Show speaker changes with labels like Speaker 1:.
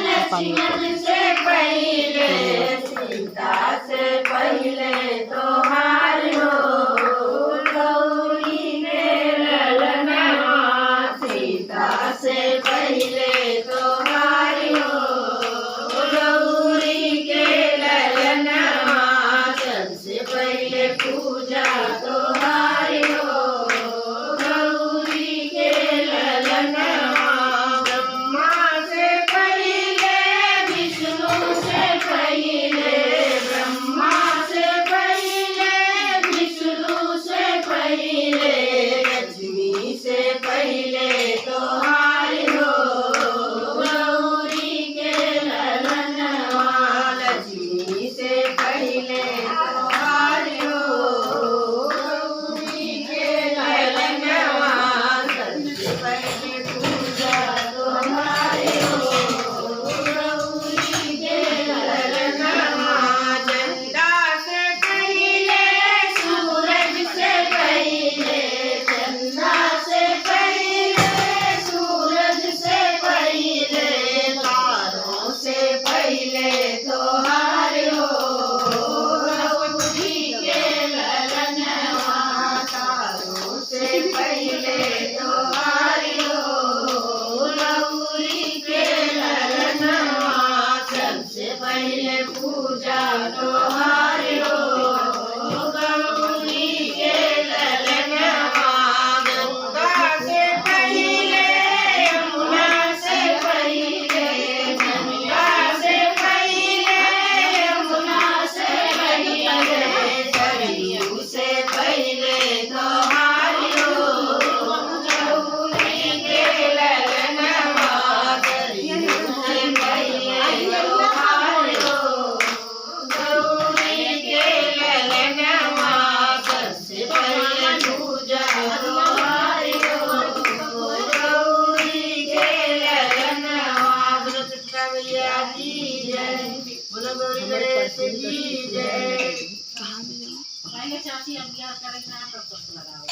Speaker 1: लक्ष्मण से पहले सीता से पहले तोहार हो गौरी के ललनवा सीता से पहले तोहार हो गौरी के ललनवा सबसे पहले पूजा तोहार हो गौरी के ललनवा ब्रह्मा से पहले विष्णु से पहले ब्रह्मा से पहले विष्णु से पहले लक्ष्मी से पहले तोहार हो गौरी के ललनवा लक्ष्मी से पहले तोहार हो गौरी के ललनवा सबसे पहले पूजा तोहार हो गौरी के ललनवा चंदा से पहले सूरज से पहले चंदा से पहले सूरज से पहले तारों से पहले तोहार हो गौरी के ललनवा तारों से पहले तोहार हो गौरी के ललनवा सबसे पहले पूजा तोहार हो गौरी के ललनवा गंगा से पहले यमुना से पहले गंगा से पहले यमुना से पहले सरयू से पहले तोहार हो गौरी के ललनवा सरयू से पहले तोहार हो गौरी के ललनवा सबसे पहले पूजा तोहार हो गौरी के ललनवा बोलो चित्रा मैया की जय बोलो गौरी गणेश की जय।
Speaker 2: चाची अब क्या करेंगे, आप तब तक लगाओ।